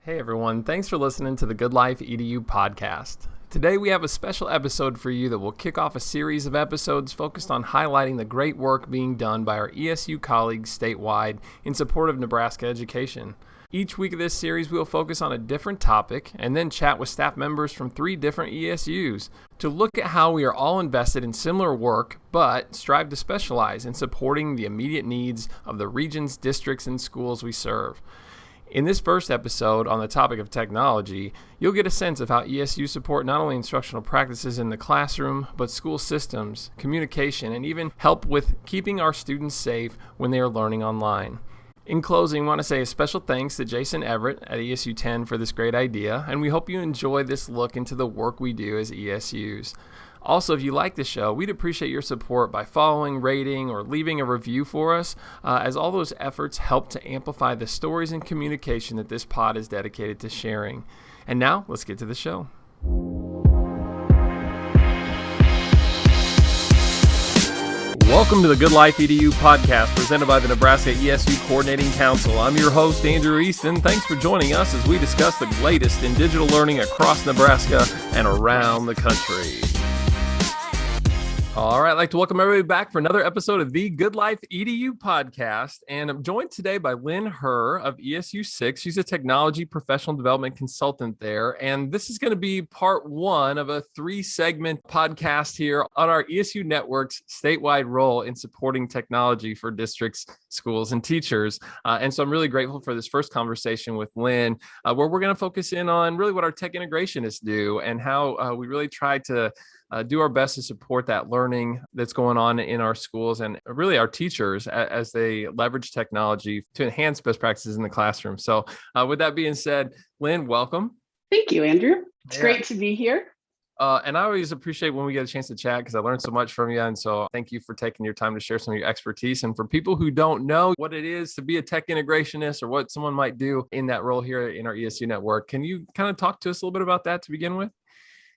Hey everyone, thanks for listening to the Good Life EDU podcast. Today we have a special episode for you that will kick off a series of episodes focused on highlighting the great work being done by our ESU colleagues statewide in support of Nebraska education. Each week of this series we will focus on a different topic and then chat with staff members from 3 different ESUs to look at how we are all invested in similar work but strive to specialize in supporting the immediate needs of the regions, districts, and schools we serve. In this first episode on the topic of technology, you'll get a sense of how ESU support not only instructional practices in the classroom, but school systems, communication, and even help with keeping our students safe when they are learning online. In closing, I want to say a special thanks to Jason Everett at ESU 10 for this great idea, and we hope you enjoy this look into the work we do as ESUs. Also, if you like the show, we'd appreciate your support by following, rating, or leaving a review for us, as all those efforts help to amplify the stories and communication that this pod is dedicated to sharing. And now, let's get to the show. Welcome to the Good Life EDU podcast presented by the Nebraska ESU Coordinating Council. I'm your host, Andrew Easton. Thanks for joining us as we discuss the latest in digital learning across Nebraska and around the country. All right, I'd like to welcome everybody back for another episode of the Good Life EDU podcast. And I'm joined today by Lynne Herr of ESU 6. She's a technology professional development consultant there. And this is going to be part 1 of a 3-segment podcast here on our ESU network's statewide role in supporting technology for districts, schools, and teachers. And so I'm really grateful for this first conversation with Lynne, where we're going to focus in on really what our tech integrationists do and how we really try to do our best to support that learning that's going on in our schools and really our teachers as they leverage technology to enhance best practices in the classroom. So with that being said, Lynne, welcome. Thank you, Andrew. It's great to be here. And I always appreciate when we get a chance to chat because I learned so much from you. And so thank you for taking your time to share some of your expertise. And for people who don't know what it is to be a tech integrationist or what someone might do in that role here in our ESU network, can you kind of talk to us a little bit about that to begin with?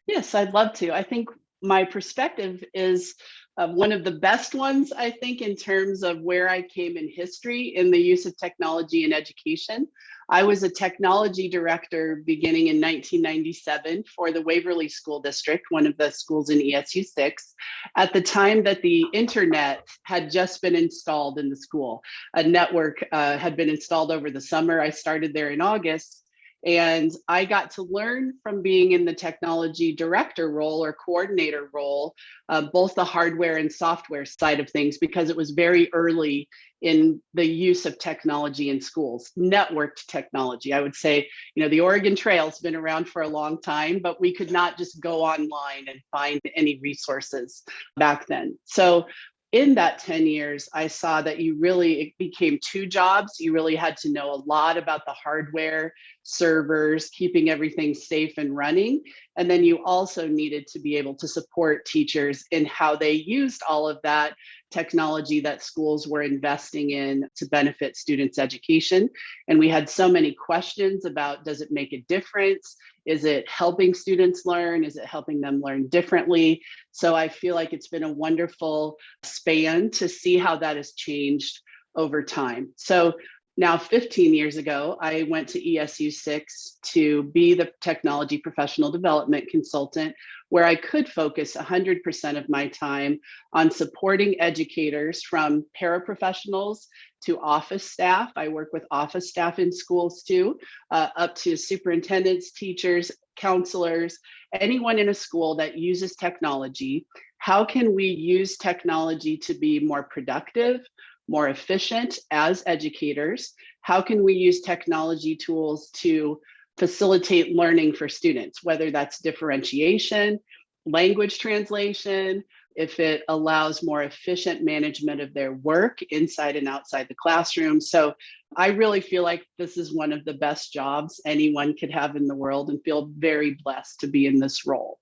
Yes, I'd love to. I think my perspective is one of the best ones, I think, in terms of where I came in history in the use of technology in education. I was a technology director beginning in 1997 for the Waverly School District, one of the schools in ESU 6, at the time that the internet had just been installed in the school. A network had been installed over the summer. I started there in August. And I got to learn from being in the technology director role or coordinator role, both the hardware and software side of things, because it was very early in the use of technology in schools, networked technology. I would say, the Oregon Trail's been around for a long time, but we could not just go online and find any resources back then. So in that 10 years, I saw that it became 2 jobs. You really had to know a lot about the hardware, servers, keeping everything safe and running. And then you also needed to be able to support teachers in how they used all of that technology that schools were investing in to benefit students' education. And we had so many questions about, does it make a difference? Is it helping students learn? Is it helping them learn differently? So I feel like it's been a wonderful span to see how that has changed over time. So now 15 years ago, I went to ESU 6 to be the technology professional development consultant, where I could focus 100% of my time on supporting educators from paraprofessionals to office staff. I work with office staff in schools too, up to superintendents, teachers, counselors, anyone in a school that uses technology. How can we use technology to be more productive, more efficient as educators? How can we use technology tools to facilitate learning for students, whether that's differentiation, language translation, if it allows more efficient management of their work inside and outside the classroom. So I really feel like this is one of the best jobs anyone could have in the world and feel very blessed to be in this role.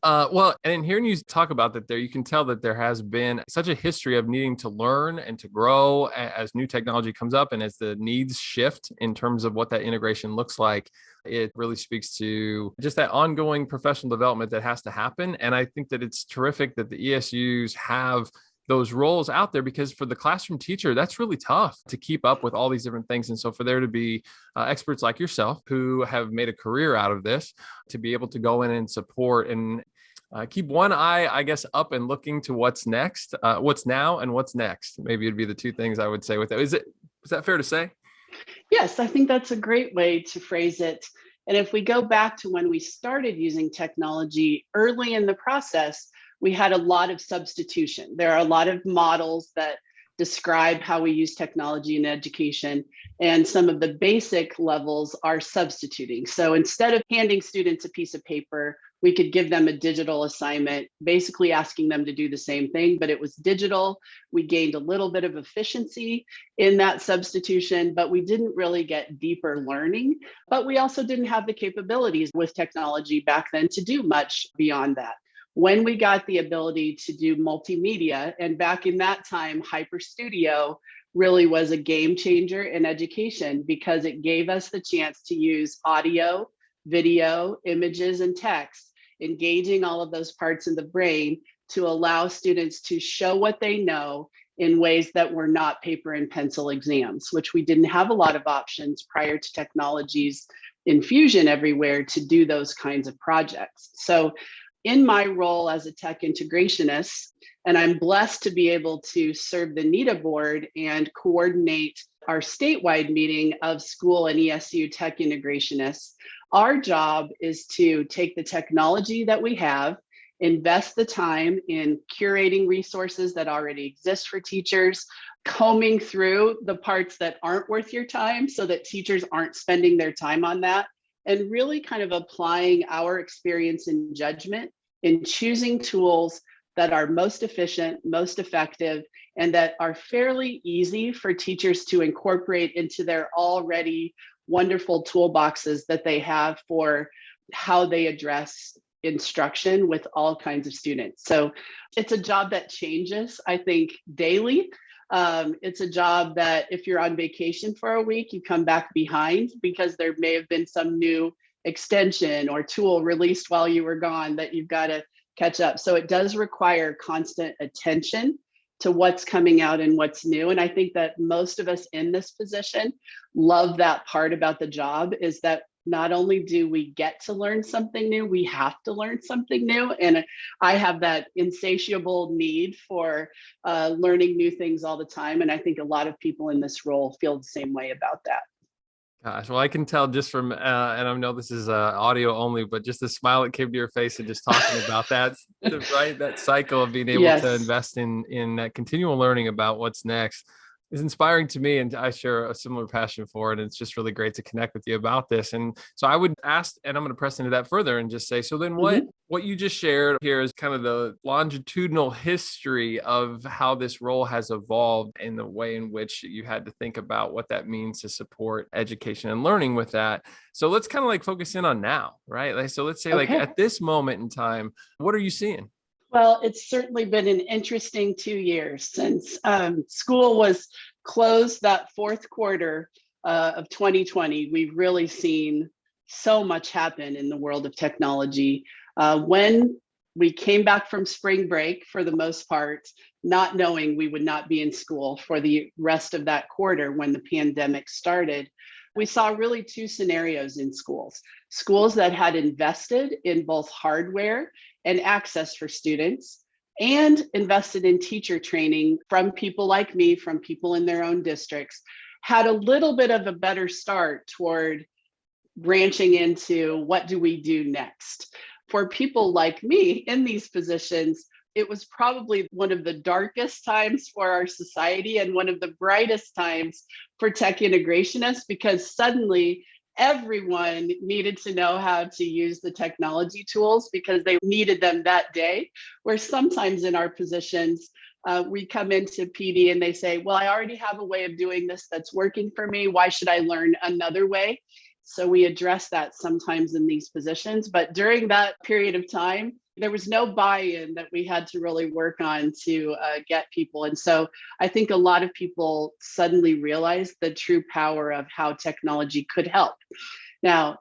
Well, and in hearing you talk about that there, you can tell that there has been such a history of needing to learn and to grow as new technology comes up and as the needs shift in terms of what that integration looks like. It really speaks to just that ongoing professional development that has to happen. And I think that it's terrific that the ESUs have those roles out there, because for the classroom teacher, that's really tough to keep up with all these different things. And so for there to be experts like yourself who have made a career out of this, to be able to go in and support and keep one eye, I guess, up and looking to what's next, what's now and what's next. Maybe it'd be the two things I would say with it. Is that fair to say? Yes, I think that's a great way to phrase it. And if we go back to when we started using technology early in the process, we had a lot of substitution. There are a lot of models that describe how we use technology in education, and some of the basic levels are substituting. So instead of handing students a piece of paper, we could give them a digital assignment, basically asking them to do the same thing, but it was digital. We gained a little bit of efficiency in that substitution, but we didn't really get deeper learning. But we also didn't have the capabilities with technology back then to do much beyond that. When we got the ability to do multimedia, and back in that time, Hyper Studio really was a game changer in education because it gave us the chance to use audio, video, images, and text, engaging all of those parts of the brain to allow students to show what they know in ways that were not paper and pencil exams, which we didn't have a lot of options prior to technology's infusion everywhere to do those kinds of projects. So in my role as a tech integrationist, and I'm blessed to be able to serve the NETA board and coordinate our statewide meeting of school and ESU tech integrationists, our job is to take the technology that we have, invest the time in curating resources that already exist for teachers, combing through the parts that aren't worth your time so that teachers aren't spending their time on that, and really kind of applying our experience and judgment in choosing tools that are most efficient, most effective, and that are fairly easy for teachers to incorporate into their already wonderful toolboxes that they have for how they address instruction with all kinds of students. So it's a job that changes, I think, daily. It's a job that if you're on vacation for a week, you come back behind because there may have been some new extension or tool released while you were gone that you've got to catch up. So it does require constant attention to what's coming out and what's new. And I think that most of us in this position love that part about the job, is that not only do we get to learn something new, we have to learn something new. And I have that insatiable need for learning new things all the time. And I think a lot of people in this role feel the same way about that. Gosh, well, I can tell just from, and I know this is audio only, but just the smile that came to your face and just talking about that, right? That cycle of being able Yes. to invest in that continual learning about what's next is inspiring to me. And I share a similar passion for it. And it's just really great to connect with you about this. And so I would ask, and I'm going to press into that further and just say, so then what you just shared here is kind of the longitudinal history of how this role has evolved in the way in which you had to think about what that means to support education and learning with that. So let's kind of like focus in on now, right? Like, so let's say like at this moment in time, what are you seeing? Well, it's certainly been an interesting 2 years since school was closed that fourth quarter of 2020. We've really seen so much happen in the world of technology. When we came back from spring break, for the most part, not knowing we would not be in school for the rest of that quarter when the pandemic started, we saw really two scenarios in schools. Schools that had invested in both hardware and access for students, and invested in teacher training from people like me, from people in their own districts, had a little bit of a better start toward branching into what do we do next. For people like me in these positions, it was probably one of the darkest times for our society and one of the brightest times for tech integrationists, because suddenly everyone needed to know how to use the technology tools because they needed them that day. Where sometimes in our positions, we come into PD and they say, well, I already have a way of doing this that's working for me. Why should I learn another way? So we address that sometimes in these positions. But during that period of time, there was no buy-in that we had to really work on to get people. And so I think a lot of people suddenly realized the true power of how technology could help. Now,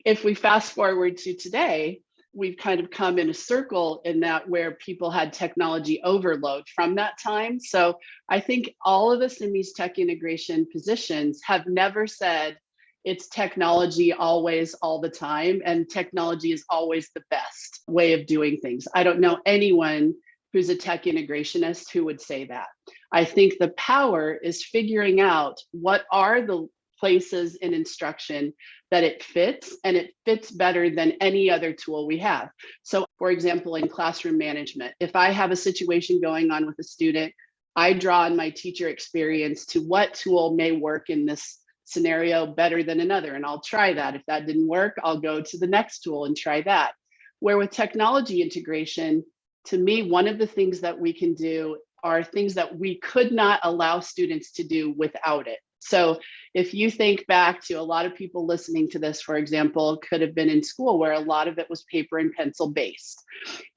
if we fast forward to today, we've kind of come in a circle in that where people had technology overload from that time. So I think all of us in these tech integration positions have never said it's technology always, all the time, and technology is always the best way of doing things. I don't know anyone who's a tech integrationist who would say that. I think the power is figuring out what are the places in instruction that it fits, and it fits better than any other tool we have. So for example, in classroom management, if I have a situation going on with a student, I draw on my teacher experience to what tool may work in this scenario better than another, and I'll try that. If that didn't work, I'll go to the next tool and try that. Where with technology integration, to me, one of the things that we can do are things that we could not allow students to do without it. So if you think back to a lot of people listening to this, for example, could have been in school where a lot of it was paper and pencil based.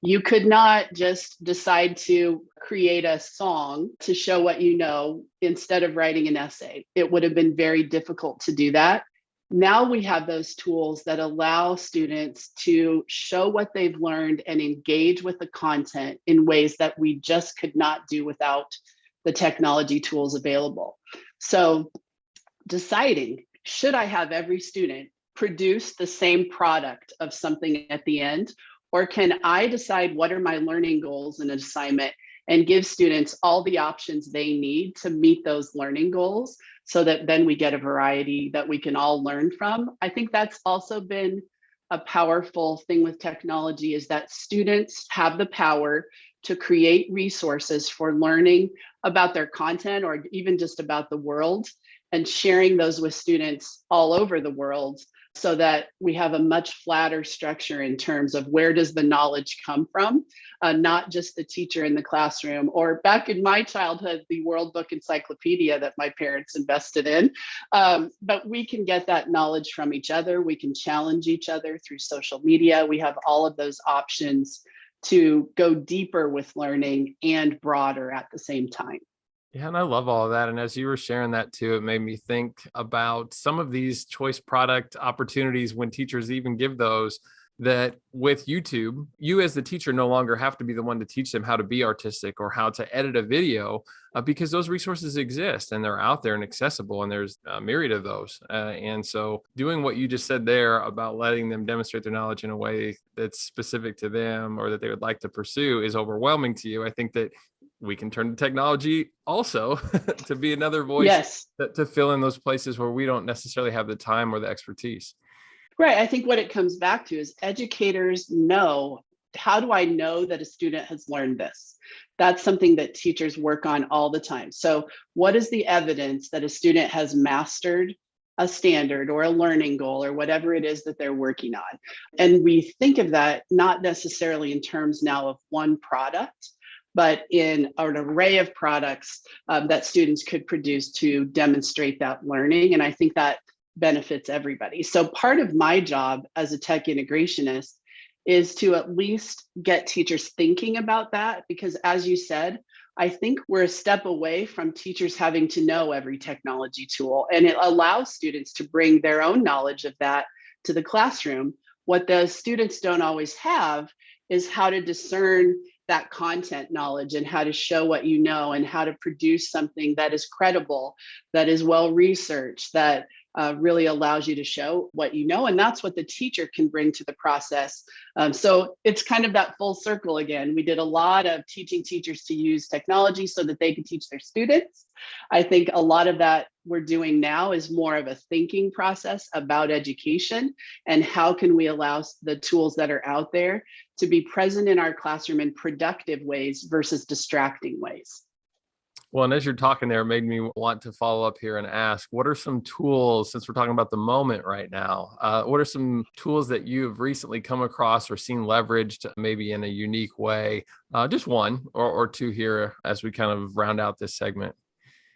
You could not just decide to create a song to show what you know instead of writing an essay. It would have been very difficult to do that. Now we have those tools that allow students to show what they've learned and engage with the content in ways that we just could not do without the technology tools available. So deciding, should I have every student produce the same product of something at the end? Or can I decide what are my learning goals in an assignment and give students all the options they need to meet those learning goals so that then we get a variety that we can all learn from? I think that's also been a powerful thing with technology, is that students have the power to create resources for learning about their content or even just about the world, and sharing those with students all over the world so that we have a much flatter structure in terms of where does the knowledge come from, not just the teacher in the classroom, or back in my childhood, the World Book Encyclopedia that my parents invested in. But we can get that knowledge from each other. We can challenge each other through social media. We have all of those options to go deeper with learning and broader at the same time. Yeah, and I love all of that. And as you were sharing that too, it made me think about some of these choice product opportunities when teachers even give those, that with YouTube, you as the teacher no longer have to be the one to teach them how to be artistic or how to edit a video, because those resources exist and they're out there and accessible, and there's a myriad of those. And so doing what you just said there about letting them demonstrate their knowledge in a way that's specific to them or that they would like to pursue is overwhelming to you. I think that we can turn to technology also to be another voice. Yes. To fill in those places where we don't necessarily have the time or the expertise. Right. I think what it comes back to is educators know, how do I know that a student has learned this? That's something that teachers work on all the time. So what is the evidence that a student has mastered a standard or a learning goal or whatever it is that they're working on? And we think of that not necessarily in terms now of one product, but in an array of products that students could produce to demonstrate that learning. And I think that benefits everybody. So part of my job as a tech integrationist is to at least get teachers thinking about that, because as you said, I think we're a step away from teachers having to know every technology tool, and it allows students to bring their own knowledge of that to the classroom. What the students don't always have is how to discern that content knowledge and how to show what you know and how to produce something that is credible, that is well researched, that really allows you to show what you know. And that's what the teacher can bring to the process. So it's kind of that full circle again. We did a lot of teaching teachers to use technology so that they could teach their students. I think a lot of that we're doing now is more of a thinking process about education and how can we allow the tools that are out there to be present in our classroom in productive ways versus distracting ways. Well, and as you're talking there, it made me want to follow up here and ask, what are some tools, since we're talking about the moment right now, what are some tools that you've recently come across or seen leveraged maybe in a unique way? Just one or two here as we kind of round out this segment.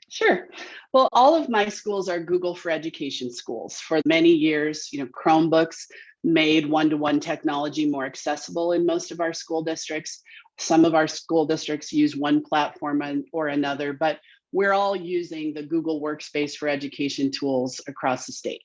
Sure. Well, all of my schools are Google for Education schools. For many years, Chromebooks made one-to-one technology more accessible in most of our school districts. Some of our school districts use one platform or another, but we're all using the Google Workspace for Education tools across the state.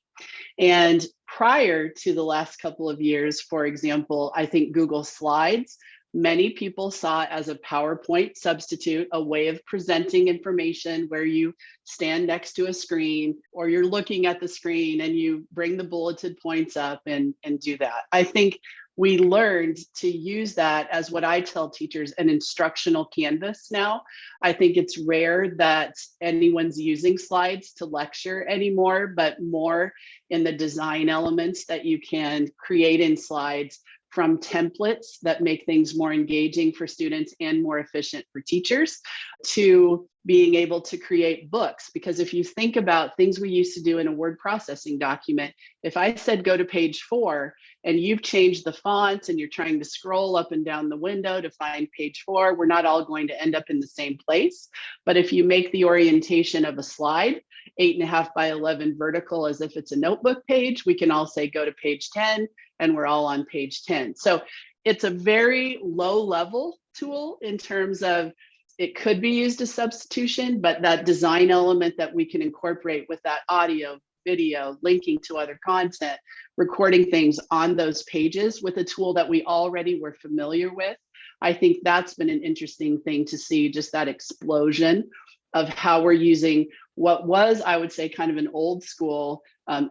And Prior to the last couple of years, for example, I think Google Slides, many people saw it as a PowerPoint substitute, a way of presenting information where you stand next to a screen or you're looking at the screen and you bring the bulleted points up and do that. I think we learned to use that as what I tell teachers, an instructional canvas now. I think it's rare that anyone's using slides to lecture anymore, but more in the design elements that you can create in slides, from templates that make things more engaging for students and more efficient for teachers, to being able to create books. Because if you think about things we used to do in a word processing document, if I said go to page 4 and you've changed the fonts and you're trying to scroll up and down the window to find page 4, we're not all going to end up in the same place. But if you make the orientation of a slide 8.5 by 11 vertical, as if it's a notebook page, we can all say go to page 10 and we're all on page 10. So it's a very low level tool in terms of it could be used as substitution, but that design element that we can incorporate with that audio, video, linking to other content, recording things on those pages with a tool that we already were familiar with. I think that's been an interesting thing to see, just that explosion of how we're using what was, I would say, kind of an old school,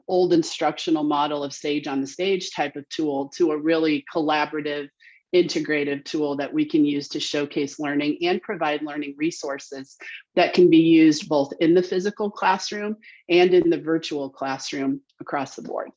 old instructional model of Sage on the Stage type of tool to a really collaborative, integrative tool that we can use to showcase learning and provide learning resources that can be used both in the physical classroom and in the virtual classroom across the board.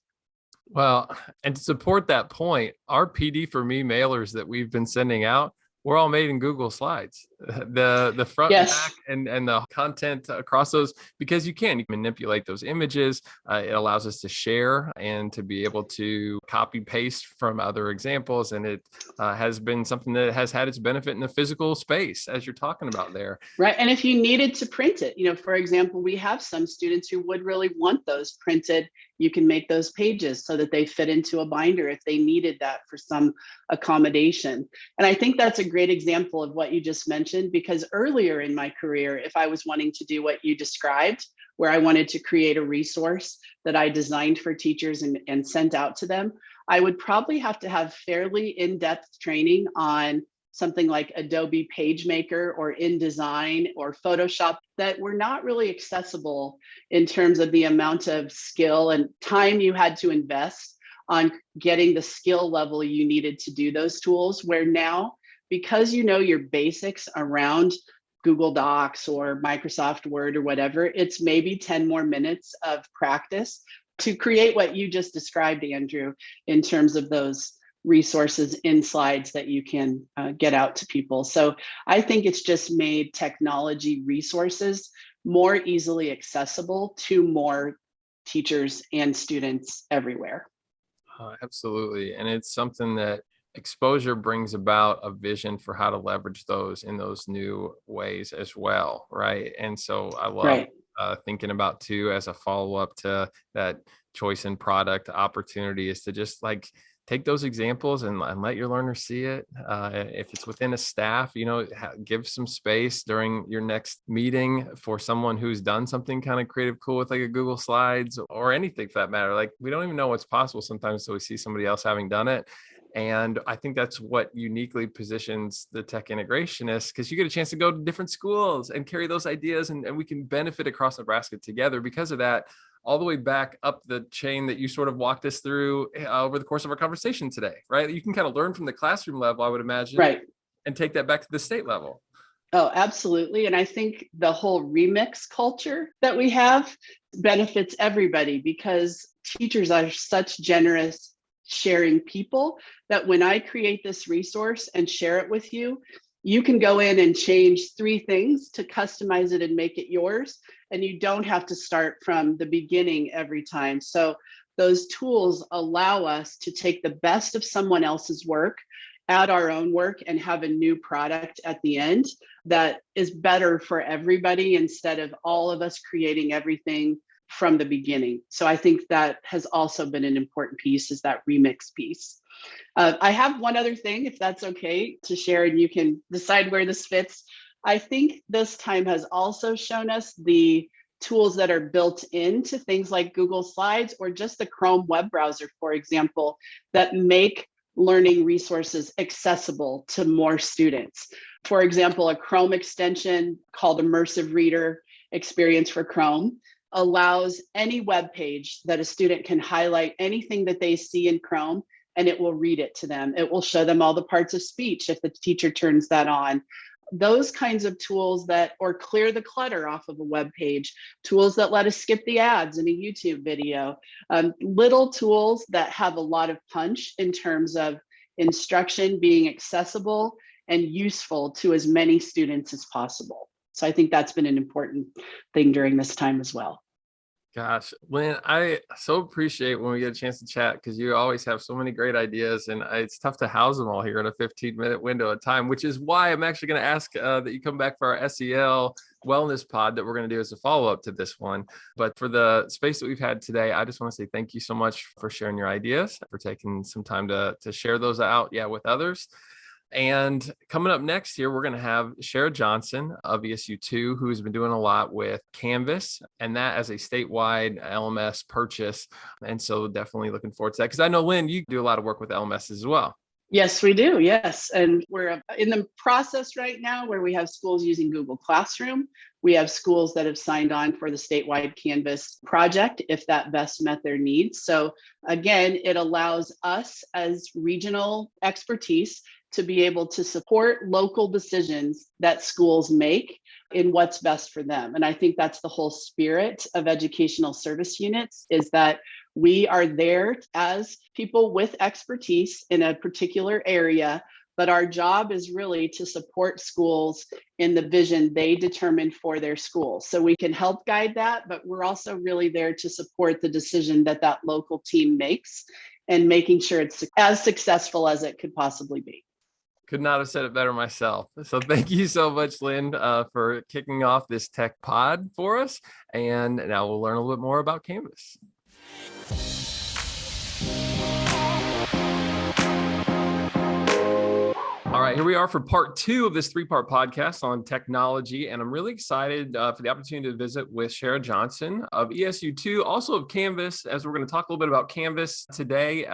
Well, and to support that point, our PD for Me mailers that we've been sending out, we're all made in Google Slides. The front Yes. and back and the content across those, because you can manipulate those images. It allows us to share and to be able to copy paste from other examples. And it has been something that has had its benefit in the physical space, as you're talking about there. Right. And if you needed to print it, for example, we have some students who would really want those printed. You can make those pages so that they fit into a binder if they needed that for some accommodation. And I think that's a great example of what you just mentioned, because earlier in my career, if I was wanting to do what you described, where I wanted to create a resource that I designed for teachers and sent out to them, I would probably have to have fairly in-depth training on something like Adobe PageMaker or InDesign or Photoshop that were not really accessible in terms of the amount of skill and time you had to invest on getting the skill level you needed to do those tools. Where now, because you know your basics around Google Docs or Microsoft Word or whatever, it's maybe 10 more minutes of practice to create what you just described, Andrew, in terms of those resources in slides that you can get out to people. So I think it's just made technology resources more easily accessible to more teachers and students everywhere. Absolutely. And it's something that exposure brings about a vision for how to leverage those in those new ways as well. Right. And so I love thinking about too, as a follow-up to that choice in product opportunity, is to just take those examples and let your learners see it. If it's within a staff, give some space during your next meeting for someone who's done something kind of creative, cool with a Google Slides or anything for that matter. We don't even know what's possible sometimes until we see somebody else having done it. And I think that's what uniquely positions the tech integrationist, because you get a chance to go to different schools and carry those ideas, and we can benefit across Nebraska together because of that, all the way back up the chain that you sort of walked us through over the course of our conversation today, right? You can kind of learn from the classroom level, I would imagine, right, and take that back to the state level. Oh, absolutely. And I think the whole remix culture that we have benefits everybody, because teachers are such generous, sharing people that when I create this resource and share it with you, you can go in and change 3 things to customize it and make it yours. And you don't have to start from the beginning every time. So those tools allow us to take the best of someone else's work, add our own work, and have a new product at the end that is better for everybody, instead of all of us creating everything from the beginning. So I think that has also been an important piece, is that remix piece. I have one other thing, if that's okay, to share, and you can decide where this fits. I think this time has also shown us the tools that are built into things like Google Slides or just the Chrome web browser, for example, that make learning resources accessible to more students. For example, a Chrome extension called Immersive Reader Experience for Chrome allows any web page that a student can highlight anything that they see in Chrome, and it will read it to them. It will show them all the parts of speech if the teacher turns that on. Those kinds of tools or clear the clutter off of a web page, tools that let us skip the ads in a YouTube video, little tools that have a lot of punch in terms of instruction being accessible and useful to as many students as possible. So I think that's been an important thing during this time as well. Gosh, Lynn, I so appreciate when we get a chance to chat because you always have so many great ideas, and it's tough to house them all here in a 15-minute window of time, which is why I'm actually going to ask that you come back for our SEL wellness pod that we're going to do as a follow-up to this one. But for the space that we've had today, I just want to say thank you so much for sharing your ideas, for taking some time to share those out, with others. And coming up next here, we're going to have Shara Johnson of ESU2, who's been doing a lot with Canvas, and that as a statewide LMS purchase. And so definitely looking forward to that, because I know, Lynn, you do a lot of work with LMS as well. Yes, we do. Yes. And we're in the process right now where we have schools using Google Classroom. We have schools that have signed on for the statewide Canvas project if that best met their needs. So again, it allows us as regional expertise to be able to support local decisions that schools make in what's best for them. And I think that's the whole spirit of educational service units, is that we are there as people with expertise in a particular area, but our job is really to support schools in the vision they determine for their school. So we can help guide that, but we're also really there to support the decision that that local team makes and making sure it's as successful as it could possibly be. Could not have said it better myself. So thank you so much, Lynn, for kicking off this tech pod for us. And now we'll learn a little bit more about Canvas. All right, here we are for part 2 of this 3-part podcast on technology. And I'm really excited for the opportunity to visit with Shara Johnson of ESU2, also of Canvas, as we're going to talk a little bit about Canvas today.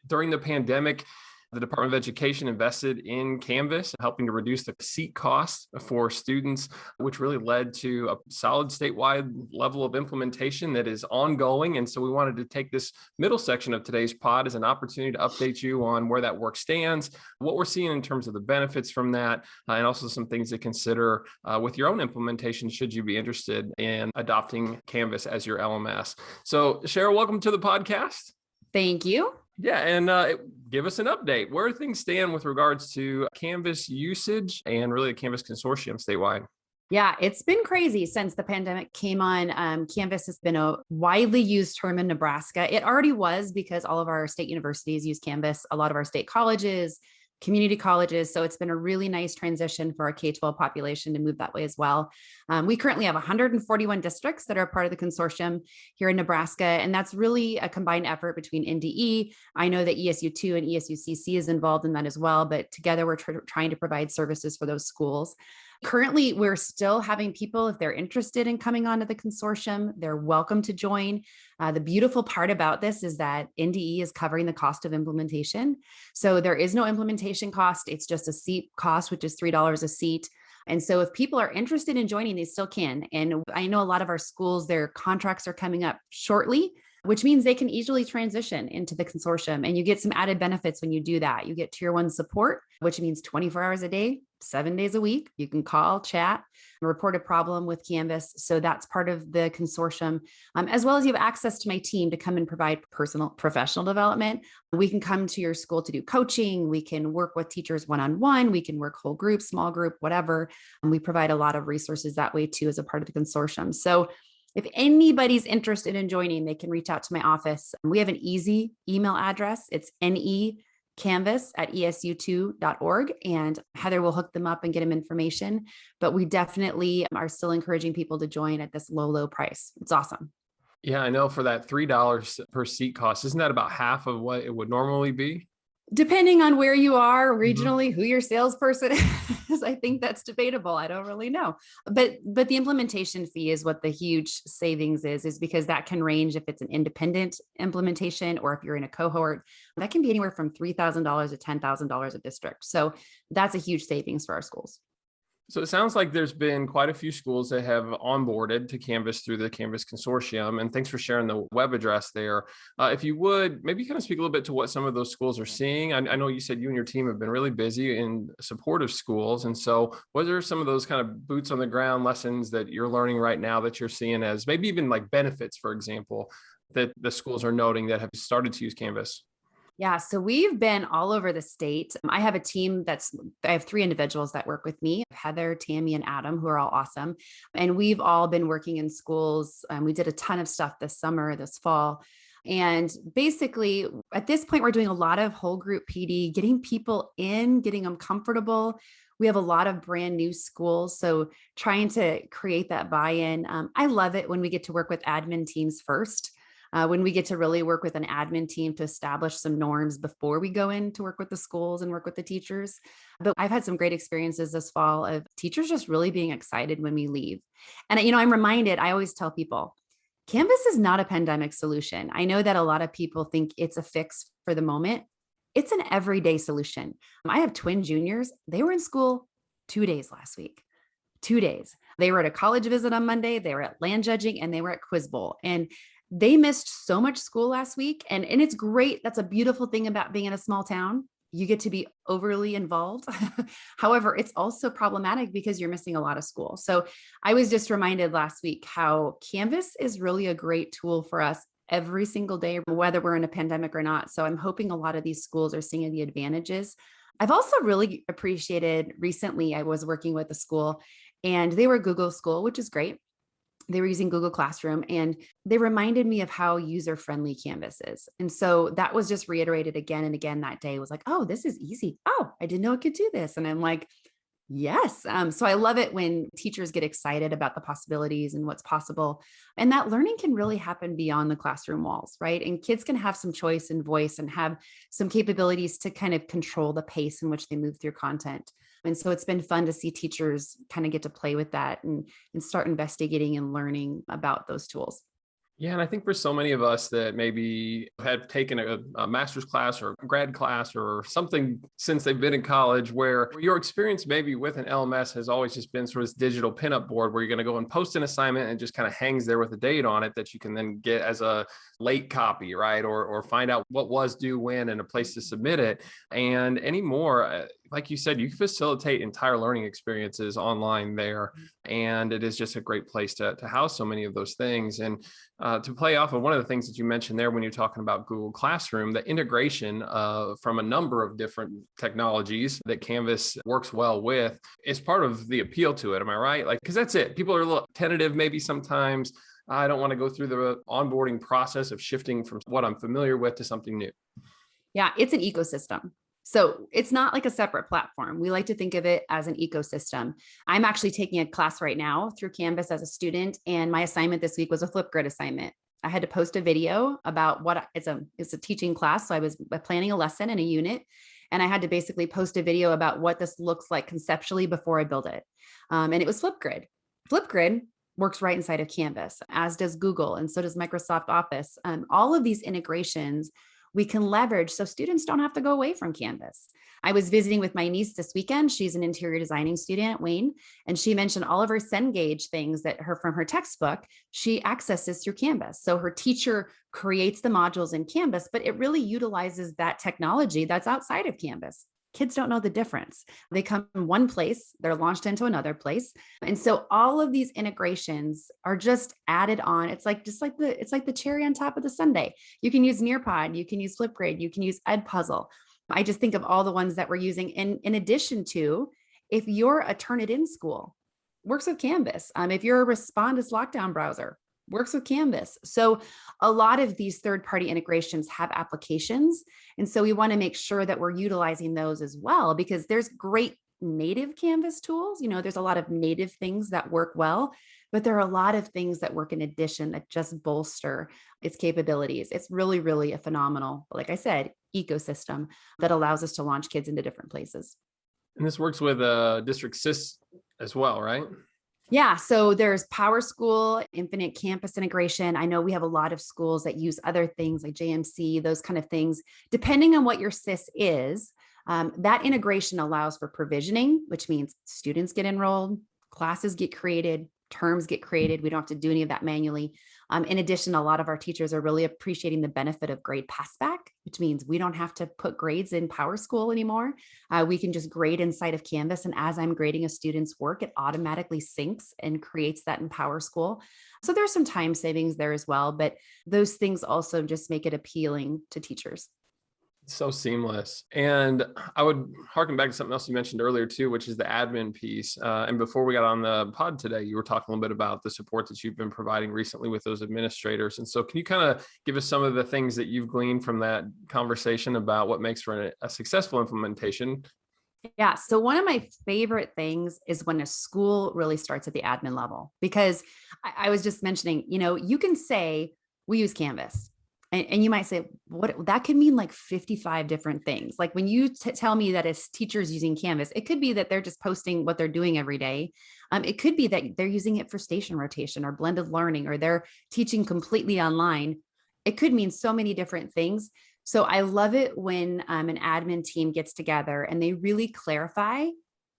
During the pandemic, the Department of Education invested in Canvas, helping to reduce the seat costs for students, which really led to a solid statewide level of implementation that is ongoing. And so we wanted to take this middle section of today's pod as an opportunity to update you on where that work stands, what we're seeing in terms of the benefits from that, and also some things to consider with your own implementation should you be interested in adopting Canvas as your LMS. So Shara, welcome to the podcast. Thank you. Yeah, and give us an update. Where things stand with regards to Canvas usage and really the Canvas Consortium statewide? Yeah, it's been crazy since the pandemic came on. Canvas has been a widely used term in Nebraska. It already was because all of our state universities use Canvas, a lot of our state colleges, community colleges. So it's been a really nice transition for our K-12 population to move that way as well. We currently have 141 districts that are part of the consortium here in Nebraska, and that's really a combined effort between NDE. I know that ESU2 and ESUCC is involved in that as well, but together we're trying to provide services for those schools. Currently, we're still having people, if they're interested in coming onto the consortium, they're welcome to join. The beautiful part about this is that NDE is covering the cost of implementation. So there is no implementation cost. It's just a seat cost, which is $3 a seat. And so if people are interested in joining, they still can. And I know a lot of our schools, their contracts are coming up shortly, which means they can easily transition into the consortium. And you get some added benefits when you do that. You get tier 1 support, which means 24 hours a day, 7 days a week. You can call, chat, report a problem with Canvas. So that's part of the consortium, as well as you have access to my team to come and provide professional development. We can come to your school to do coaching. We can work with teachers one-on-one. We can work whole group, small group, whatever. And we provide a lot of resources that way too, as a part of the consortium. So if anybody's interested in joining, they can reach out to my office. We have an easy email address. It's necanvas@esu2.org. And Heather will hook them up and get them information. But we definitely are still encouraging people to join at this low, low price. It's awesome. Yeah, I know for that $3 per seat cost, isn't that about half of what it would normally be? Depending on where you are Mhm. regionally, who your salesperson is, I think that's debatable. I don't really know. But the implementation fee is what the huge savings is because that can range if it's an independent implementation or if you're in a cohort. That can be anywhere from $3,000 to $10,000 a district. So that's a huge savings for our schools. So it sounds like there's been quite a few schools that have onboarded to Canvas through the Canvas Consortium. And thanks for sharing the web address there. If you would, maybe kind of speak a little bit to what some of those schools are seeing. I know you said you and your team have been really busy in support of schools. And so what are some of those kind of boots on the ground lessons that you're learning right now that you're seeing as maybe even like benefits, for example, that the schools are noting that have started to use Canvas? Yeah, so we've been all over the state. I have a team I have 3 individuals that work with me, Heather, Tammy, and Adam, who are all awesome. And we've all been working in schools. We did a ton of stuff this summer, this fall. And basically, at this point, we're doing a lot of whole group PD, getting people in, getting them comfortable. We have a lot of brand new schools. So trying to create that buy-in. I love it when we get to work with admin teams first. When we get to really work with an admin team to establish some norms before we go in to work with the schools and work with the teachers. But I've had some great experiences this fall of teachers just really being excited when we leave. And, I'm reminded, I always tell people, Canvas is not a pandemic solution. I know that a lot of people think it's a fix for the moment. It's an everyday solution. I have twin juniors. They were in school 2 days last week. 2 days. They were at a college visit on Monday. They were at land judging and they were at Quiz Bowl. And they missed so much school last week. And it's great. That's a beautiful thing about being in a small town. You get to be overly involved. However, it's also problematic because you're missing a lot of school. So I was just reminded last week how Canvas is really a great tool for us every single day, whether we're in a pandemic or not. So I'm hoping a lot of these schools are seeing the advantages. I've also really appreciated recently, I was working with a school and they were Google school, which is great. They were using Google Classroom and they reminded me of how user-friendly Canvas is. And so that was just reiterated again and again that day. It was like, oh, this is easy. Oh, I didn't know it could do this. And I'm like, yes. So I love it when teachers get excited about the possibilities and what's possible. And that learning can really happen beyond the classroom walls, right? And kids can have some choice and voice and have some capabilities to kind of control the pace in which they move through content. And so it's been fun to see teachers kind of get to play with that and start investigating and learning about those tools. Yeah, and I think for so many of us that maybe have taken a master's class or a grad class or something since they've been in college where your experience maybe with an LMS has always just been sort of this digital pinup board where you're going to go and post an assignment and it just kind of hangs there with a date on it that you can then get as a late copy, right? Or find out what was due when and a place to submit it. And anymore, like you said, you can facilitate entire learning experiences online there. And it is just a great place to house so many of those things. And to play off of one of the things that you mentioned there when you're talking about Google Classroom, the integration from a number of different technologies that Canvas works well with is part of the appeal to it. Am I right? Like, because that's it. People are a little tentative maybe sometimes. I don't want to go through the onboarding process of shifting from what I'm familiar with to something new. Yeah, it's an ecosystem. So it's not like a separate platform. We like to think of it as an ecosystem. I'm actually taking a class right now through Canvas as a student, and my assignment this week was a Flipgrid assignment. I had to post a video about what it's a teaching class. So I was planning a lesson in a unit, and I had to basically post a video about what this looks like conceptually before I build it. And it was Flipgrid. Flipgrid works right inside of Canvas, as does Google, and so does Microsoft Office. All of these integrations we can leverage so students don't have to go away from Canvas. I was visiting with my niece this weekend. She's an interior designing student at Wayne, and she mentioned all of her Cengage things that from her textbook, she accesses through Canvas. So her teacher creates the modules in Canvas, but it really utilizes that technology that's outside of Canvas. Kids don't know the difference. They come in one place, they're launched into another place. And so all of these integrations are just added on. It's like the cherry on top of the sundae. You can use Nearpod, you can use Flipgrid, you can use Edpuzzle. I just think of all the ones that we're using in addition to, if you're a Turnitin school, works with Canvas. If you're a Respondus lockdown browser, works with Canvas. So a lot of these third-party integrations have applications. And so we want to make sure that we're utilizing those as well, because there's great native Canvas tools. There's a lot of native things that work well, but there are a lot of things that work in addition that just bolster its capabilities. It's really, really a phenomenal, like I said, ecosystem that allows us to launch kids into different places. And this works with District SIS as well, right? Yeah, so there's Power School, Infinite Campus Integration. I know we have a lot of schools that use other things like JMC, those kind of things. Depending on what your SIS is, that integration allows for provisioning, which means students get enrolled, classes get created, terms get created. We don't have to do any of that manually. In addition, a lot of our teachers are really appreciating the benefit of grade passback, which means we don't have to put grades in Power School anymore. We can just grade inside of Canvas. And as I'm grading a student's work, it automatically syncs and creates that in Power School. So there's some time savings there as well, but those things also just make it appealing to teachers. It's so seamless. And I would harken back to something else you mentioned earlier too, which is the admin piece. And before we got on the pod today, you were talking a little bit about the support that you've been providing recently with those administrators. And so can you kind of give us some of the things that you've gleaned from that conversation about what makes for a successful implementation? Yeah. So one of my favorite things is when a school really starts at the admin level, because I was just mentioning, you can say we use Canvas. And you might say, what that could mean like 55 different things. Like when you tell me that as teachers using Canvas, it could be that they're just posting what they're doing every day. It could be that they're using it for station rotation or blended learning, or they're teaching completely online. It could mean so many different things. So I love it when an admin team gets together and they really clarify,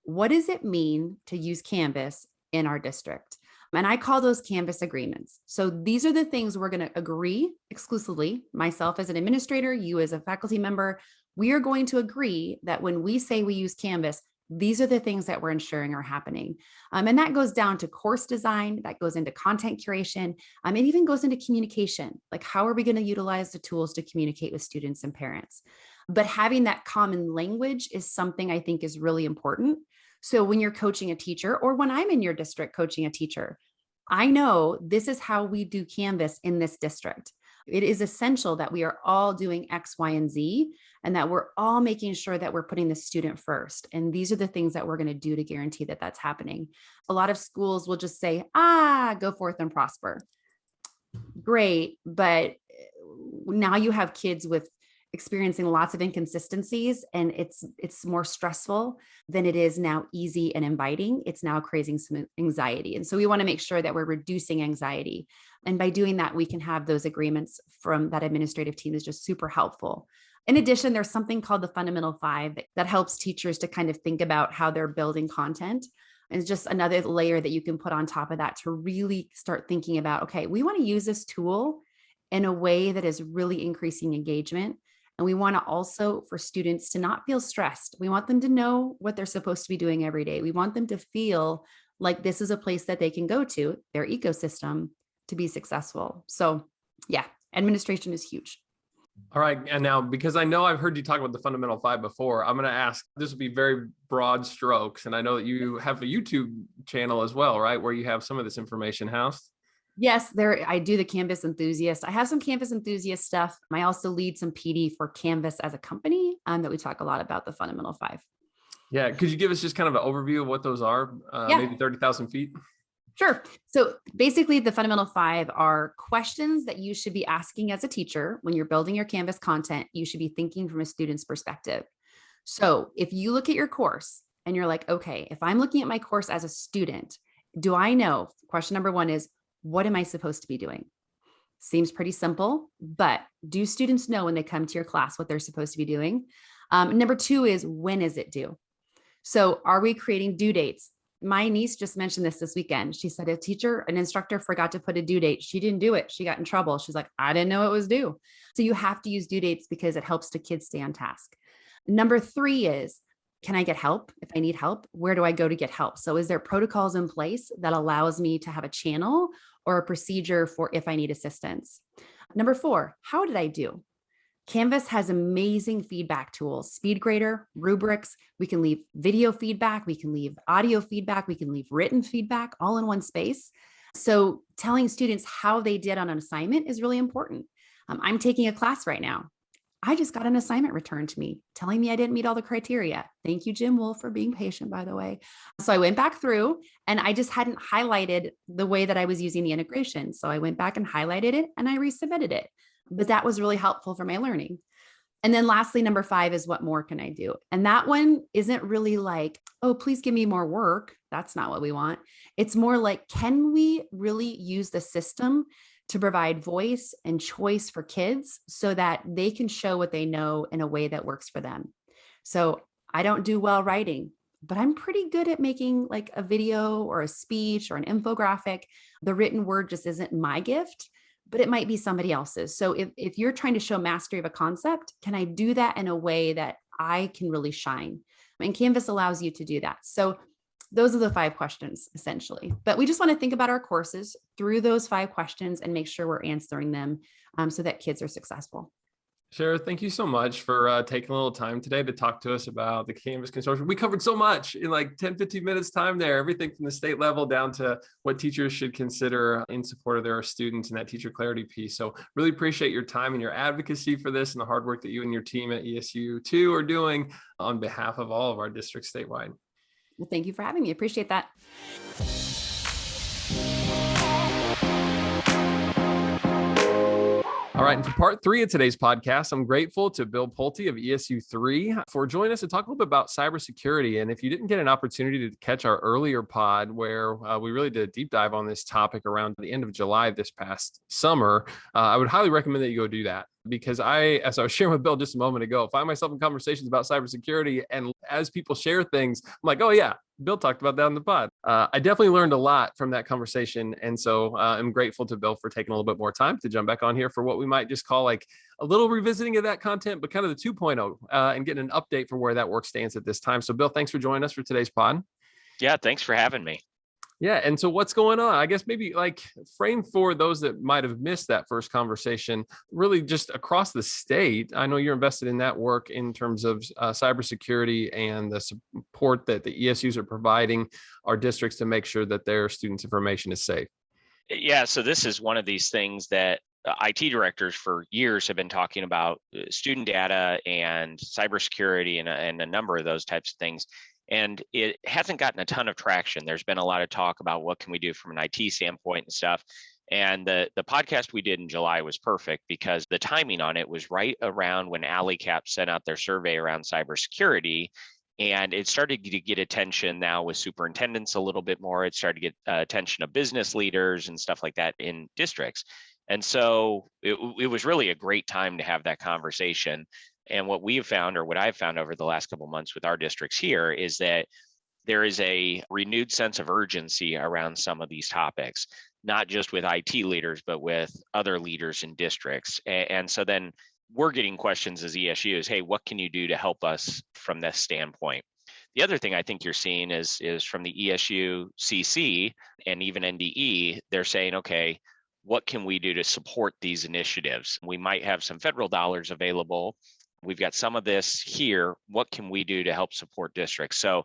what does it mean to use Canvas in our district? And I call those Canvas agreements. So these are the things we're going to agree exclusively, myself as an administrator, you as a faculty member, we are going to agree that when we say we use Canvas, these are the things that we're ensuring are happening. And that goes down to course design, that goes into content curation, it even goes into communication. Like, how are we going to utilize the tools to communicate with students and parents? But having that common language is something I think is really important. So when you're coaching a teacher, or when I'm in your district coaching a teacher, I know this is how we do Canvas in this district. It is essential that we are all doing X, Y, and Z, and that we're all making sure that we're putting the student first. And these are the things that we're going to do to guarantee that that's happening. A lot of schools will just say, go forth and prosper. Great. But now you have kids with experiencing lots of inconsistencies, and it's more stressful than it is now easy and inviting. It's now creating some anxiety. And so we want to make sure that we're reducing anxiety. And by doing that, we can have those agreements from that administrative team is just super helpful. In addition, there's something called the Fundamental 5 that helps teachers to kind of think about how they're building content. And it's just another layer that you can put on top of that to really start thinking about, okay, we want to use this tool in a way that is really increasing engagement. And we want to also, for students to not feel stressed. We want them to know what they're supposed to be doing every day. We want them to feel like this is a place that they can go to, their ecosystem, to be successful. So yeah, administration is huge. All right. And now, because I know I've heard you talk about the Fundamental 5 before, I'm going to ask, this will be very broad strokes. And I know that you have a YouTube channel as well, right? Where you have some of this information housed. Yes, I do the Canvas Enthusiast. I have some Canvas Enthusiast stuff. I also lead some PD for Canvas as a company that we talk a lot about the Fundamental 5. Yeah. Could you give us just kind of an overview of what those are? Maybe 30,000 feet? Sure. So basically the Fundamental 5 are questions that you should be asking as a teacher when you're building your Canvas content. You should be thinking from a student's perspective. So if you look at your course and you're like, okay, if I'm looking at my course as a student, do I know? Question number 1 is, what am I supposed to be doing? Seems pretty simple, but do students know when they come to your class what they're supposed to be doing? Number 2 is, when is it due? So are we creating due dates? My niece just mentioned this weekend. She said an instructor forgot to put a due date. She didn't do it. She got in trouble. She's like, I didn't know it was due. So you have to use due dates because it helps the kids stay on task. Number 3 is, can I get help? If I need help, where do I go to get help? So is there protocols in place that allows me to have a channel or a procedure for if I need assistance? Number 4, how did I do? Canvas has amazing feedback tools, SpeedGrader, rubrics. We can leave video feedback. We can leave audio feedback. We can leave written feedback all in one space. So telling students how they did on an assignment is really important. I'm taking a class right now. I just got an assignment returned to me telling me I didn't meet all the criteria. Thank you, Jim Wolf, for being patient, by the way. So I went back through and I just hadn't highlighted the way that I was using the integration. So I went back and highlighted it and I resubmitted it. But that was really helpful for my learning. And then lastly, number 5 is what more can I do? And that one isn't really like, oh, please give me more work. That's not what we want. It's more like, can we really use the system to provide voice and choice for kids so that they can show what they know in a way that works for them? So I don't do well writing, but I'm pretty good at making like a video or a speech or an infographic. The written word just isn't my gift, but it might be somebody else's. So if you're trying to show mastery of a concept, can I do that in a way that I can really shine? And Canvas allows you to do that. So those are the 5 questions essentially, but we just want to think about our courses through those 5 questions and make sure we're answering them so that kids are successful. Shara, thank you so much for taking a little time today to talk to us about the Canvas Consortium. We covered so much in like 10, 15 minutes time there, everything from the state level down to what teachers should consider in support of their students and that teacher clarity piece. So really appreciate your time and your advocacy for this and the hard work that you and your team at ESU2 are doing on behalf of all of our districts statewide. Well, thank you for having me. Appreciate that. All right, and for part 3 of today's podcast, I'm grateful to Bill Pulte of ESU3 for joining us to talk a little bit about cybersecurity. And if you didn't get an opportunity to catch our earlier pod where we really did a deep dive on this topic around the end of July this past summer, I would highly recommend that you go do that. Because as I was sharing with Bill just a moment ago, find myself in conversations about cybersecurity. And as people share things, I'm like, oh yeah, Bill talked about that in the pod. I definitely learned a lot from that conversation. And so I'm grateful to Bill for taking a little bit more time to jump back on here for what we might just call like a little revisiting of that content, but kind of the 2.0 and getting an update for where that work stands at this time. So Bill, thanks for joining us for today's pod. Yeah, thanks for having me. Yeah. And so what's going on? I guess maybe like frame for those that might have missed that first conversation, really just across the state. I know you're invested in that work in terms of cybersecurity and the support that the ESUs are providing our districts to make sure that their students' information is safe. Yeah, so this is one of these things that IT directors for years have been talking about, student data and cybersecurity and a number of those types of things. And it hasn't gotten a ton of traction. There's been a lot of talk about what can we do from an IT standpoint and stuff. And the podcast we did in July was perfect because the timing on it was right around when ALICAP sent out their survey around cybersecurity. And it started to get attention now with superintendents a little bit more. It started to get attention of business leaders and stuff like that in districts. And so it was really a great time to have that conversation. And what we have found, or what I've found over the last couple of months with our districts here, is that there is a renewed sense of urgency around some of these topics, not just with IT leaders, but with other leaders in districts. And so then we're getting questions as ESUs, hey, what can you do to help us from this standpoint? The other thing I think you're seeing is from the ESU CC and even NDE, they're saying, okay, what can we do to support these initiatives? We might have some federal dollars available. We've got some of this here. What can we do to help support districts? So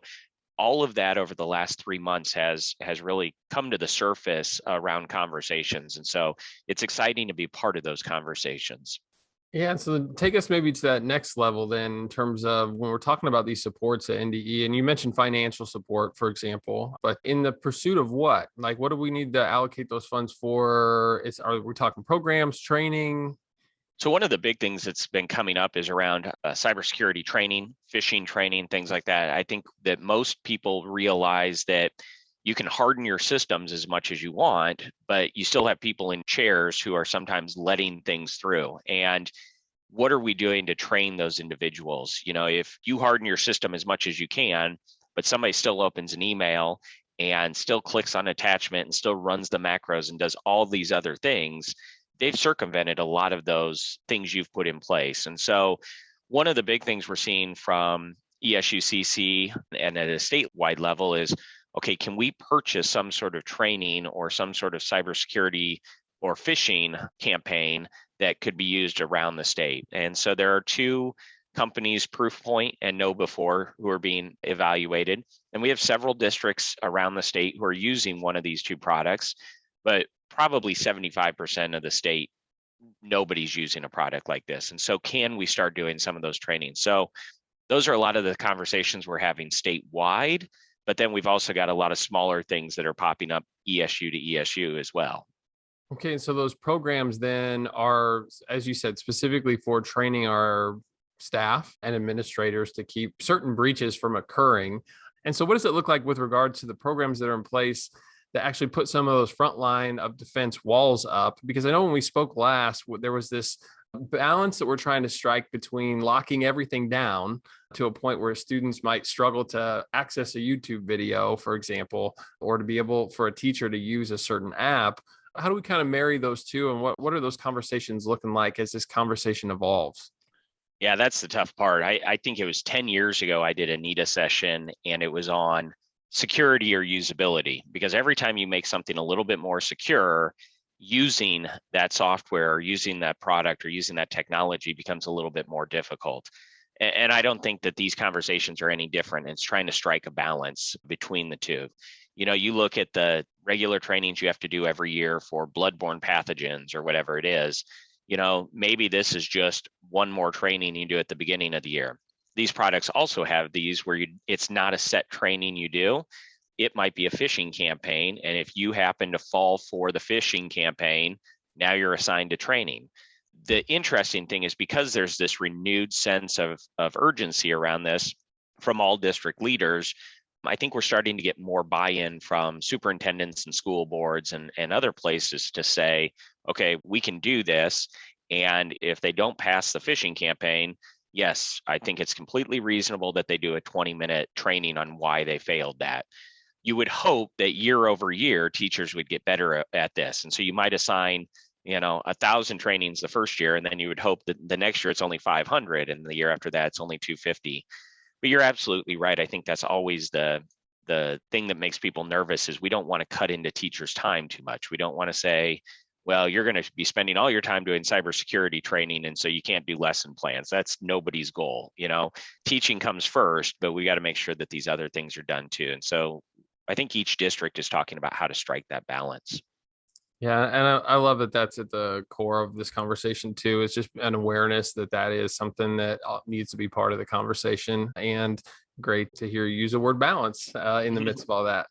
all of that over the last 3 months has really come to the surface around conversations. And so it's exciting to be part of those conversations. Yeah, so take us maybe to that next level then in terms of when we're talking about these supports at NDE, and you mentioned financial support, for example, but in the pursuit of what? Like, what do we need to allocate those funds for? Are we talking programs, training? So one of the big things that's been coming up is around cybersecurity training, phishing training, things like that. I think that most people realize that you can harden your systems as much as you want, but you still have people in chairs who are sometimes letting things through. And what are we doing to train those individuals? You know, if you harden your system as much as you can, but somebody still opens an email and still clicks on attachment and still runs the macros and does all these other things, they've circumvented a lot of those things you've put in place. And so one of the big things we're seeing from ESUCC and at a statewide level is, okay, can we purchase some sort of training or some sort of cybersecurity or phishing campaign that could be used around the state? And so there are 2 companies, Proofpoint and KnowBe4, who are being evaluated. And we have several districts around the state who are using one of these 2 products, but probably 75% of the state nobody's using a product like this. And so can we start doing some of those trainings? So those are a lot of the conversations we're having statewide, but then we've also got a lot of smaller things that are popping up ESU to ESU as well. Okay, so those programs then are, as you said, specifically for training our staff and administrators to keep certain breaches from occurring. And so what does it look like with regard to the programs that are in place that actually put some of those front line of defense walls up? Because I know when we spoke last, there was this balance that we're trying to strike between locking everything down to a point where students might struggle to access a YouTube video, for example, or to be able for a teacher to use a certain app. How do we kind of marry those two, and what are those conversations looking like as this conversation evolves? Yeah, that's the tough part. I think it was 10 years ago, I did a NETA session and it was on security or usability, because every time you make something a little bit more secure, using that software or using that product or using that technology becomes a little bit more difficult. And I don't think that these conversations are any different. It's trying to strike a balance between the two. You know, you look at the regular trainings you have to do every year for bloodborne pathogens or whatever it is. You know, maybe this is just one more training you do at the beginning of the year. These products also have these where it's not a set training you do. It might be a phishing campaign. And if you happen to fall for the phishing campaign, now you're assigned to training. The interesting thing is because there's this renewed sense of urgency around this from all district leaders, I think we're starting to get more buy-in from superintendents and school boards and other places to say, okay, we can do this. And if they don't pass the phishing campaign, yes, I think it's completely reasonable that they do a 20-minute training on why they failed that. You would hope that year over year, teachers would get better at this. And so you might assign, 1,000 trainings the first year, and then you would hope that the next year it's only 500, and the year after that it's only 250. But you're absolutely right. I think that's always the thing that makes people nervous is we don't want to cut into teachers' time too much. We don't want to say, well, you're going to be spending all your time doing cybersecurity training, and so you can't do lesson plans. That's nobody's goal. Teaching comes first, but we got to make sure that these other things are done too. And so I think each district is talking about how to strike that balance. Yeah, and I love that that's at the core of this conversation too. It's just an awareness that is something that needs to be part of the conversation. And great to hear you use the word balance in the midst of all that.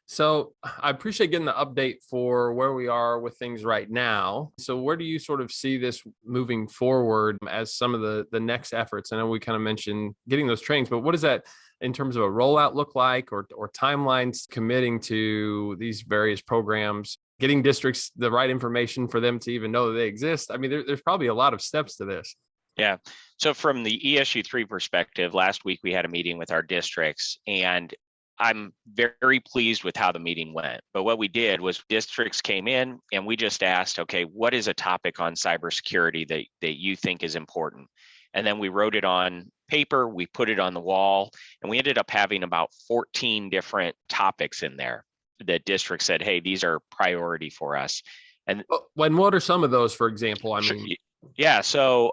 So I appreciate getting the update for where we are with things right now. So where do you sort of see this moving forward as some of the next efforts? I know we kind of mentioned getting those trainings, but what does that in terms of a rollout look like, or timelines committing to these various programs, getting districts the right information for them to even know that they exist? I mean, there's probably a lot of steps to this. Yeah. So from the ESU3 perspective, last week we had a meeting with our districts, and I'm very pleased with how the meeting went. But what we did was districts came in and we just asked, okay, what is a topic on cybersecurity that you think is important? And then we wrote it on paper, we put it on the wall, and we ended up having about 14 different topics in there that districts said, hey, these are priority for us. And when what are some of those, for example? I mean, yeah, so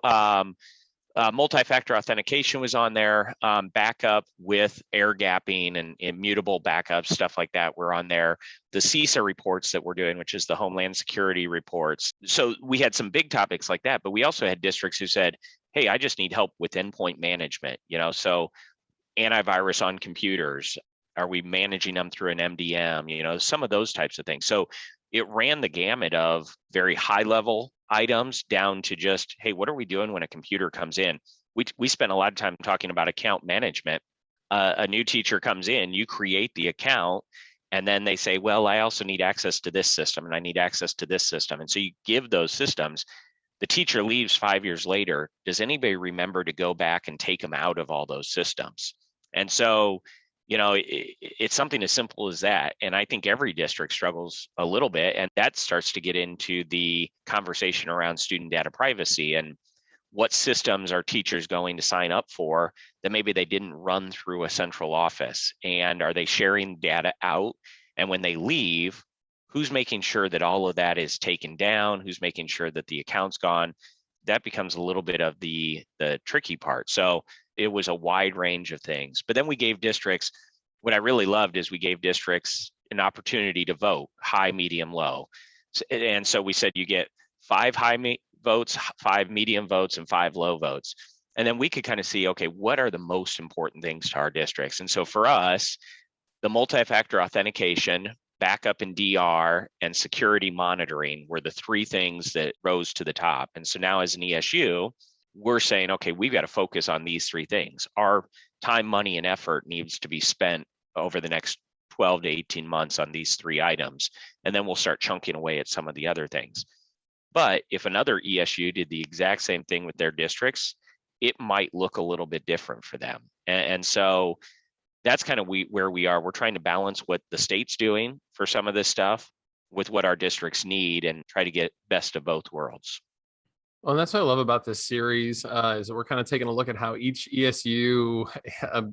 multifactor authentication was on there, backup with air gapping and immutable backups, stuff like that were on there. The CISA reports that we're doing, which is the Homeland Security reports. So we had some big topics like that, but we also had districts who said, hey, I just need help with endpoint management, so antivirus on computers, are we managing them through an MDM, some of those types of things. So it ran the gamut of very high level items down to just, hey, what are we doing when a computer comes in? We spent a lot of time talking about account management. A new teacher comes in, you create the account, and then they say, well, I also need access to this system and I need access to this system. And so you give those systems. The teacher leaves 5 years later. Does anybody remember to go back and take them out of all those systems? And so, it's something as simple as that. And I think every district struggles a little bit. And that starts to get into the conversation around student data privacy and what systems are teachers going to sign up for that maybe they didn't run through a central office. And are they sharing data out? And when they leave, who's making sure that all of that is taken down? Who's making sure that the account's gone? That becomes a little bit of the tricky part. So it was a wide range of things. But then we gave districts, what I really loved is we gave districts an opportunity to vote high, medium, low. And so we said you get 5 high, votes, 5 medium votes, and 5 low votes. And then we could kind of see, okay, what are the most important things to our districts? And so for us, the multi-factor authentication, backup and DR, and security monitoring were the 3 things that rose to the top. And so now as an ESU, we're saying, okay, we've got to focus on these 3 things. Our time, money, and effort needs to be spent over the next 12 to 18 months on these 3 items. And then we'll start chunking away at some of the other things. But if another ESU did the exact same thing with their districts, it might look a little bit different for them. And so that's kind of where we are. We're trying to balance what the state's doing for some of this stuff with what our districts need and try to get best of both worlds. Well, and that's what I love about this series is that we're kind of taking a look at how each ESU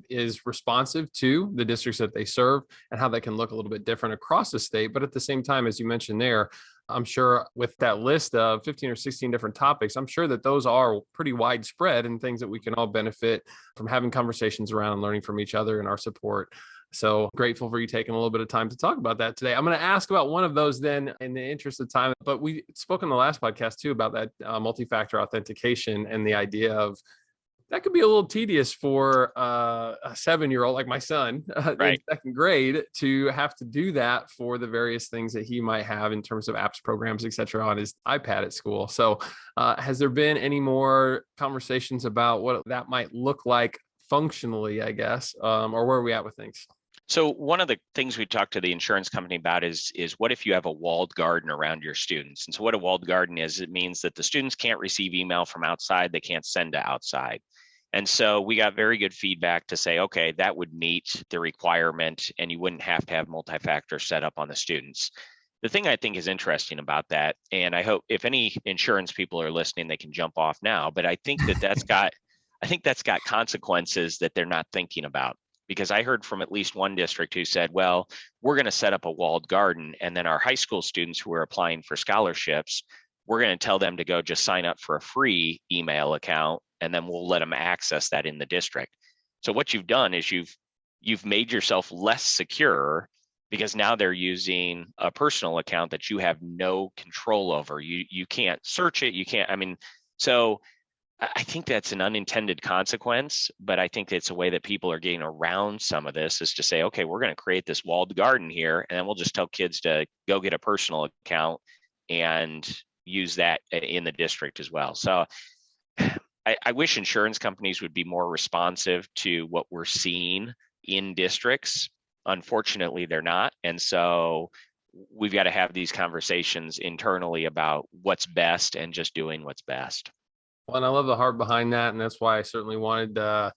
is responsive to the districts that they serve and how that can look a little bit different across the state. But at the same time, as you mentioned there, I'm sure with that list of 15 or 16 different topics, I'm sure that those are pretty widespread and things that we can all benefit from having conversations around and learning from each other and our support. So grateful for you taking a little bit of time to talk about that today. I'm going to ask about one of those then in the interest of time, but we spoke in the last podcast too about that multi-factor authentication and the idea of that could be a little tedious for a 7-year-old like my son Right. in 2nd grade to have to do that for the various things that he might have in terms of apps, programs, et cetera, on his iPad at school. So has there been any more conversations about what that might look like functionally, I guess, or where are we at with things? So one of the things we talked to the insurance company about is what if you have a walled garden around your students? And so what a walled garden is, it means that the students can't receive email from outside, they can't send to outside. And so we got very good feedback to say, okay, that would meet the requirement and you wouldn't have to have multi-factor set up on the students. The thing I think is interesting about that, and I hope if any insurance people are listening, they can jump off now, but I think that's got consequences that they're not thinking about. Because I heard from at least one district who said, well, we're going to set up a walled garden, and then our high school students who are applying for scholarships, we're going to tell them to go just sign up for a free email account, and then we'll let them access that in the district. So what you've done is you've made yourself less secure because now they're using a personal account that you have no control over. You can't search it. You can't, so I think that's an unintended consequence, but I think it's a way that people are getting around some of this is to say, okay, we're going to create this walled garden here, and then we'll just tell kids to go get a personal account and use that in the district as well. So I wish insurance companies would be more responsive to what we're seeing in districts. Unfortunately, they're not. And so we've got to have these conversations internally about what's best and just doing what's best. Well, and I love the heart behind that. And that's why I certainly wanted to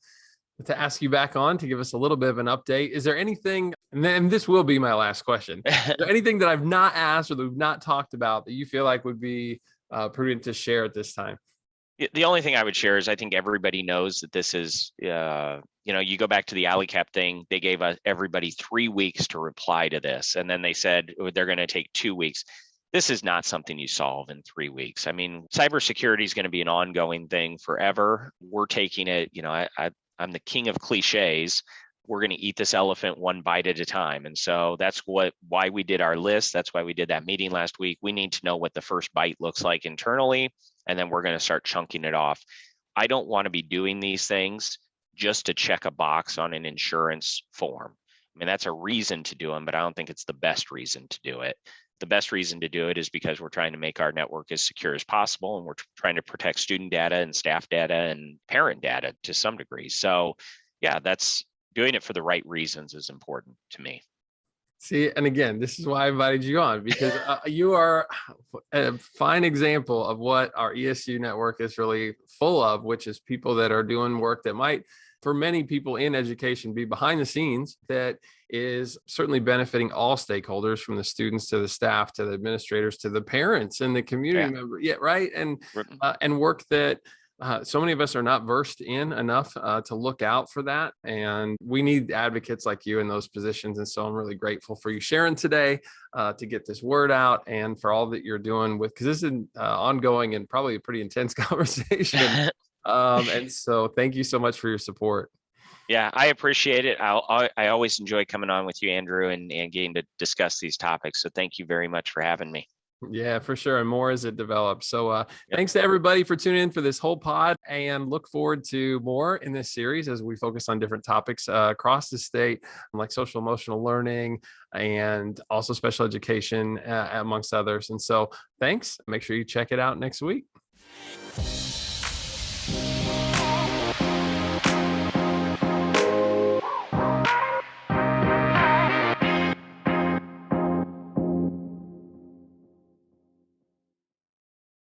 ask you back on to give us a little bit of an update. Is there anything, and then this will be my last question, is there anything that I've not asked or that we've not talked about that you feel like would be prudent to share at this time? The only thing I would share is I think everybody knows that this is, you go back to the alley cap thing, they gave everybody 3 weeks to reply to this. And then they said they're going to take 2 weeks. This is not something you solve in 3 weeks. Cybersecurity is going to be an ongoing thing forever. We're taking it, I'm the king of cliches. We're going to eat this elephant one bite at a time. And so that's why we did our list. That's why we did that meeting last week. We need to know what the first bite looks like internally, and then we're going to start chunking it off. I don't want to be doing these things just to check a box on an insurance form. That's a reason to do them, but I don't think it's the best reason to do it. The best reason to do it is because we're trying to make our network as secure as possible, and we're trying to protect student data and staff data and parent data to some degree. So yeah, that's doing it for the right reasons is important to me. See, and again, this is why I invited you on, because you are a fine example of what our ESU network is really full of, which is people that are doing work that might, for many people in education, be behind the scenes that is certainly benefiting all stakeholders, from the students to the staff to the administrators to the parents and the community member. Yeah, right. And work that so many of us are not versed in enough to look out for that. And we need advocates like you in those positions. And so I'm really grateful for you sharing today to get this word out, and for all that you're doing because this is an ongoing and probably a pretty intense conversation. And so thank you so much for your support. Yeah, I appreciate it. I always enjoy coming on with you, Andrew, and getting to discuss these topics. So thank you very much for having me. Yeah, for sure. And more as it develops. So Yep. thanks to everybody for tuning in for this whole pod, and look forward to more in this series as we focus on different topics across the state, like social emotional learning and also special education, amongst others. And so thanks. Make sure you check it out next week.